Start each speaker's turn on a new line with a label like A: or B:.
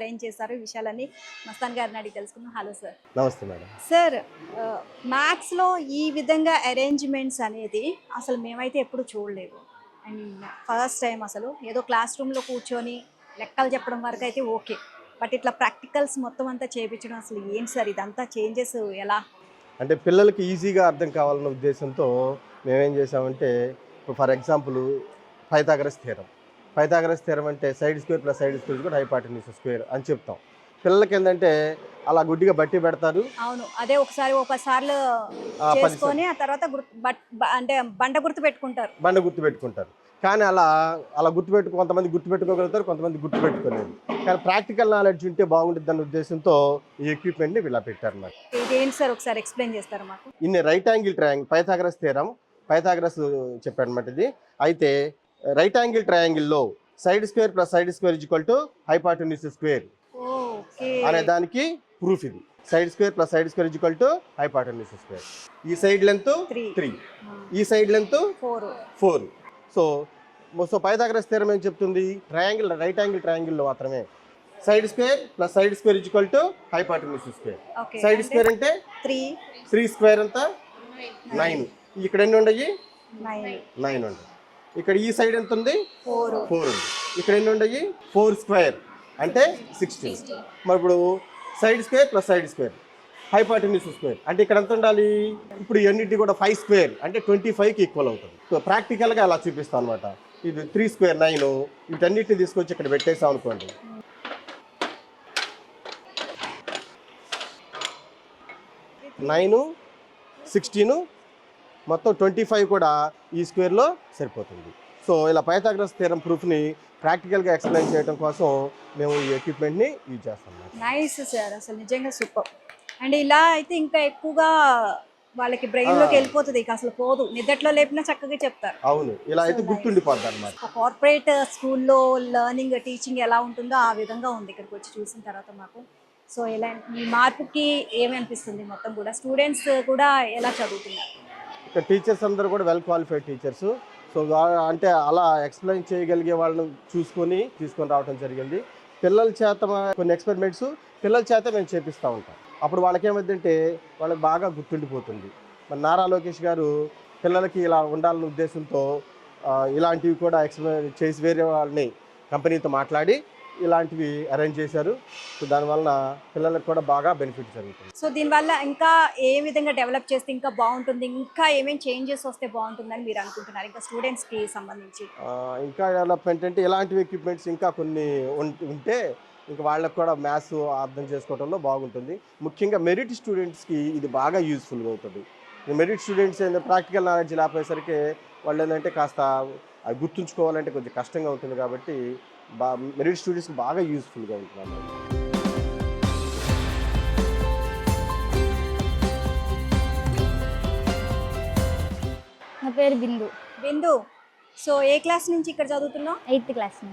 A: Arrange చేశారు ఈ విషయాలన్నీ మస్తాన్ గారిని అడిగి తెలుసుకుందాం. Hello sir.
B: నమస్తే మేడం.
A: సార్, మ్యాథ్స్లో ఈ విధంగా అరేంజ్మెంట్స్ అనేది అసలు మేమైతే ఎప్పుడు చూడలేదు. అండ్ ఫస్ట్ టైం అసలు ఏదో క్లాస్ రూమ్లో కూర్చొని లెక్కలు చెప్పడం వరకు అయితే ఓకే, బట్ ఇట్లా ప్రాక్టికల్స్ మొత్తం అంతా చేయించడం అసలు ఏంటి సార్, ఇదంతా చేంజెస్ ఎలా?
B: అంటే పిల్లలకి ఈజీగా అర్థం కావాలన్న ఉద్దేశంతో మేమేం చేసామంటే, ఇప్పుడు for example Pythagoras theorem. Pythagoras theorem అంటే side square plus side square కూడా హైపాటెన్యూస్ స్క్వేర్ అని చెప్తాం. పిల్లలకి ఏంటంటే అలా గుడ్డిగా బట్టి పెడతారు.
A: అవును, అదే ఒకసారి ఒకసార్లు చేసుకొని ఆ తర్వాత అంటే బండ గుర్తు పెట్టుకుంటారు. కానీ అలా కొంతమంది గుర్తుపెట్టుకోగలుగుతారు, కొంతమంది గుర్తుపెట్టుకోలేరు. కానీ ప్రాక్టికల్ నాలెడ్జ్ ఉంటే బాగుంటుంది అన్న ఉద్దేశంతో ఈ ఎక్విప్మెంట్ని ఇలా పెట్టారు మరి. ఇదేంటి సార్, ఒకసారి ఎక్స్ప్లెయిన్ చేస్తారు మాకు?
B: ఇన్ని right angle triangle Pythagoras theorem, Pythagoras చెప్పాడు అనమాట ఇది. అయితే రైట్ యాంగిల్ ట్రయాంగిల్లో side square plus side square equal to hypotenuse square అనే దానికి ప్రూఫ్ ఇది. Side square plus side square equal to hypotenuse square. ఈ సైడ్ లెంత్ 3, ఈ side length 4. So Pythagoras theorem ఏం చెప్తుంది? ట్రయాంగిల్ రైట్ యాంగిల్ ట్రయాంగిల్లో మాత్రమే side square plus side square equal to hypotenuse square. Side square అంటే 3 square అంతా 9. ఇక్కడ ఎన్ని ఉండయి? 9 ఉండయి. ఇక్కడ ఈ సైడ్ ఎంత ఉంది? 4 ఉంది. ఇక్కడ ఎన్ని ఉండయి? 4 స్క్వేర్ అంటే 16. మరి ఇప్పుడు side square plus side square హైపాటెన్యూస్ square అంటే ఇక్కడ ఎంత ఉండాలి? ఇప్పుడు ఇవన్నిటి కూడా 5 స్క్వేర్ అంటే 25కి ఈక్వల్ అవుతుంది. సో ప్రాక్టికల్గా అలా చూపిస్తాం అనమాట. ఇది 3 స్క్వేర్ 9, వీటన్నిటిని తీసుకొచ్చి ఇక్కడ పెట్టేసాం అనుకోండి. నైన్ 16 మొత్తం 25 కూడా ఈ స్క్వేర్లో సరిపోతుంది. సో ఇలా పైథాగరస్ థియరం ప్రూఫ్ని ప్రాక్టికల్గా ఎక్స్ప్లెయిన్ చేయడం కోసం మేము ఈ ఎక్విప్మెంట్ని యూజ్ చేస్తాం.
A: నైస్ సార్, అసలు నిజంగా సూపర్. అండ్ ఇలా అయితే ఇంకా ఎక్కువగా వాళ్ళకి బ్రెయిన్లోకి వెళ్ళిపోతుంది, ఇక అసలు పోదు, నిద్రలో లేపినా చక్కగా చెప్తారు.
B: అవును, ఇలా అయితే గుర్తుండిపోద్ది అనమాట.
A: కార్పొరేట్ స్కూల్లో లెర్నింగ్ టీచింగ్ ఎలా ఉంటుందో ఆ విధంగా ఉంది ఇక్కడికి వచ్చి చూసిన తర్వాత మాకు. సో ఇలా ఈ మార్పుకి ఏమనిపిస్తుంది? మొత్తం కూడా స్టూడెంట్స్ కూడా ఎలా చదువుతున్నారు?
B: ఇక్కడ టీచర్స్ అందరూ కూడా వెల్ క్వాలిఫైడ్ టీచర్స్. సో అంటే అలా ఎక్స్ప్లెయిన్ చేయగలిగే వాళ్ళని తీసుకొని రావడం జరిగింది. పిల్లల చేత కొన్ని ఎక్స్పెరిమెంట్స్ పిల్లల చేత మేము చేపిస్తూ ఉంటాం. అప్పుడు వాళ్ళకి ఏమైందంటే వాళ్ళకి బాగా గుర్తుండిపోతుంది. మరి నారా లోకేష్ గారు పిల్లలకి ఇలా ఉండాలన్న ఉద్దేశంతో ఇలాంటివి కూడా ఎక్స్ప్లెయిన్ చేసి వేరే వాళ్ళని కంపెనీతో మాట్లాడి ఇలాంటివి అరేంజ్ చేశారు. సో దానివల్ల పిల్లలకు కూడా బాగా బెనిఫిట్ జరుగుతుంది.
A: సో దీనివల్ల ఇంకా ఏ విధంగా డెవలప్ చేస్తే ఇంకా బాగుంటుంది, ఇంకా ఏమేమి చేంజెస్ వస్తే బాగుంటుందని మీరు అనుకుంటున్నారు ఇంకా స్టూడెంట్స్కి సంబంధించి?
B: ఇంకా డెవలప్మెంట్ అంటే ఇలాంటివి ఎక్విప్మెంట్స్ ఇంకా కొన్ని ఉంటే ఇంకా వాళ్ళకు కూడా మ్యాథ్స్ అర్థం చేసుకోవడంలో బాగుంటుంది. ముఖ్యంగా మెరిట్ స్టూడెంట్స్కి ఇది బాగా యూజ్ఫుల్గా అవుతుంది. మెరిట్ స్టూడెంట్స్ ప్రాక్టికల్ నాలెడ్జ్ లేకపోయేసరికి వాళ్ళు ఏంటంటే కాస్త అది గుర్తుంచుకోవాలంటే కొంచెం కష్టంగా ఉంటుంది. కాబట్టి మెరిట్ స్టూడెంట్స్కి బాగా యూజ్ఫుల్గా ఉంటుంది అన్నమాట.
C: నా పేరు బిందు.
A: సో ఏ క్లాస్ నుంచి ఇక్కడ చదువుతున్నావు?
C: 8th class.